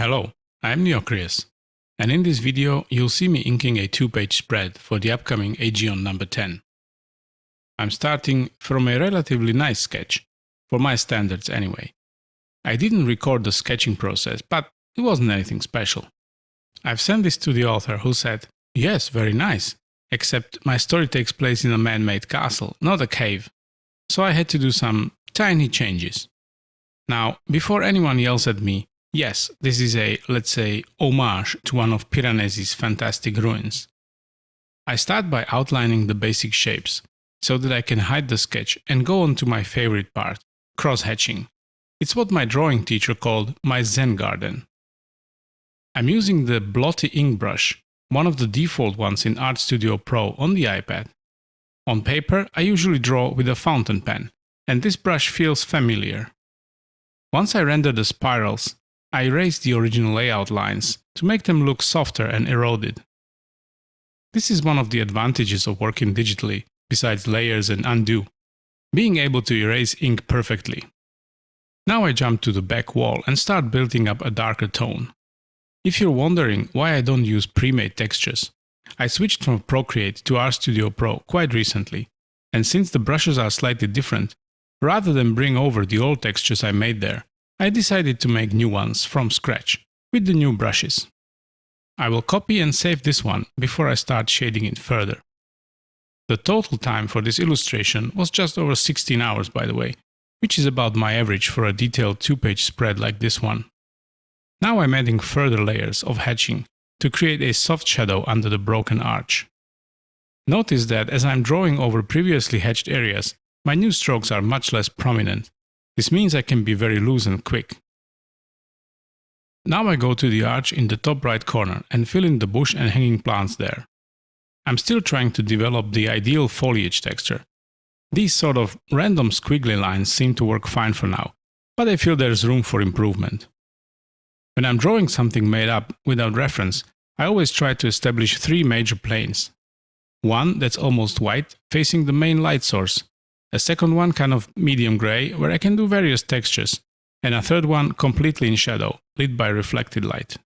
Hello, I'm Neocrius, and in this video you'll see me inking a 2-page spread for the upcoming Aegeon number 10. I'm starting from a relatively nice sketch, for my standards anyway. I didn't record the sketching process, but it wasn't anything special. I've sent this to the author, who said, "Yes, very nice, except my story takes place in a man-made castle, not a cave, so I had to do some tiny changes." Now, before anyone yells at me, yes, this is a, let's say, homage to one of Piranesi's fantastic ruins. I start by outlining the basic shapes, so that I can hide the sketch and go on to my favorite part, cross-hatching. It's what my drawing teacher called my Zen garden. I'm using the blotty ink brush, one of the default ones in Art Studio Pro on the iPad. On paper, I usually draw with a fountain pen, and this brush feels familiar. Once I render the spirals, I erase the original layout lines to make them look softer and eroded. This is one of the advantages of working digitally, besides layers and undo, being able to erase ink perfectly. Now I jump to the back wall and start building up a darker tone. If you're wondering why I don't use pre-made textures, I switched from Procreate to RStudio Pro quite recently, and since the brushes are slightly different, rather than bring over the old textures I made there, I decided to make new ones from scratch, with the new brushes. I will copy and save this one before I start shading it further. The total time for this illustration was just over 16 hours, by the way, which is about my average for a detailed 2-page spread like this one. Now I'm adding further layers of hatching to create a soft shadow under the broken arch. Notice that as I'm drawing over previously hatched areas, my new strokes are much less prominent. This means I can be very loose and quick. Now I go to the arch in the top right corner and fill in the bush and hanging plants there. I'm still trying to develop the ideal foliage texture. These sort of random squiggly lines seem to work fine for now, but I feel there's room for improvement. When I'm drawing something made up without reference, I always try to establish 3 major planes. One that's almost white, facing the main light source. A second one kind of medium gray, where I can do various textures. And a third one completely in shadow, lit by reflected light.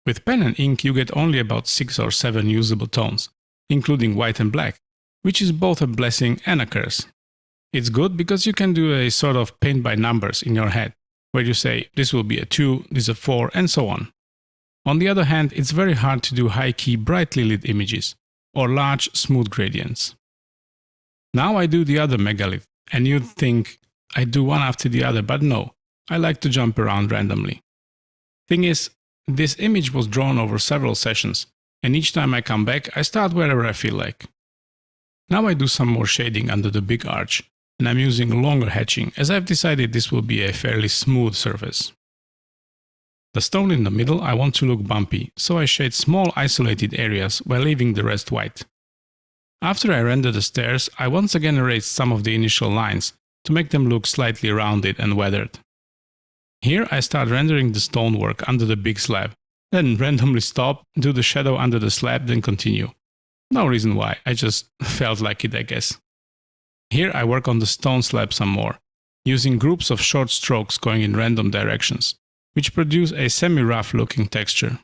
With pen and ink you get only about 6 or 7 usable tones, including white and black, which is both a blessing and a curse. It's good because you can do a sort of paint by numbers in your head, where you say this will be a 2, this a 4, and so on. On the other hand, it's very hard to do high-key brightly lit images, or large smooth gradients. Now I do the other megalith, and you'd think I do one after the other, but no, I like to jump around randomly. Thing is, this image was drawn over several sessions, and each time I come back I start wherever I feel like. Now I do some more shading under the big arch, and I'm using longer hatching as I've decided this will be a fairly smooth surface. The stone in the middle I want to look bumpy, so I shade small isolated areas while leaving the rest white. After I render the stairs, I once again erase some of the initial lines to make them look slightly rounded and weathered. Here I start rendering the stonework under the big slab, then randomly stop, do the shadow under the slab, then continue. No reason why, I just felt like it, I guess. Here I work on the stone slab some more, using groups of short strokes going in random directions, which produce a semi-rough looking texture.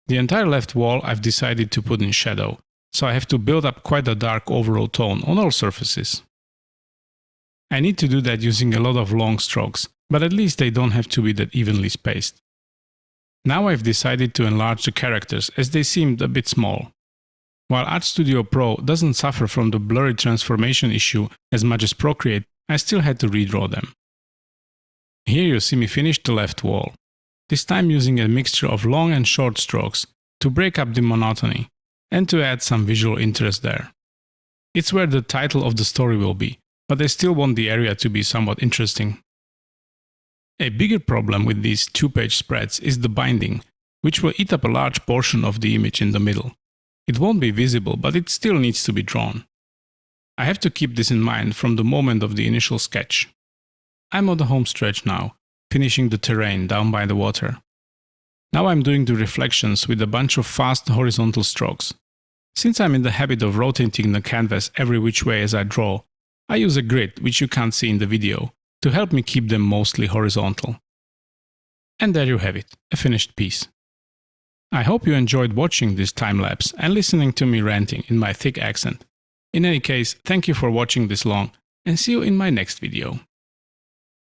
The entire left wall I've decided to put in shadow, so I have to build up quite a dark overall tone on all surfaces. I need to do that using a lot of long strokes, but at least they don't have to be that evenly spaced. Now I've decided to enlarge the characters as they seemed a bit small. While RStudio Pro doesn't suffer from the blurry transformation issue as much as Procreate, I still had to redraw them. Here you see me finish the left wall, this time using a mixture of long and short strokes to break up the monotony and to add some visual interest there. It's where the title of the story will be, but I still want the area to be somewhat interesting. A bigger problem with these 2-page spreads is the binding, which will eat up a large portion of the image in the middle. It won't be visible, but it still needs to be drawn. I have to keep this in mind from the moment of the initial sketch. I'm on the home stretch now, finishing the terrain down by the water. Now I'm doing the reflections with a bunch of fast horizontal strokes. Since I'm in the habit of rotating the canvas every which way as I draw, I use a grid, which you can't see in the video, to help me keep them mostly horizontal. And there you have it, a finished piece. I hope you enjoyed watching this time-lapse and listening to me ranting in my thick accent. In any case, thank you for watching this long, and see you in my next video.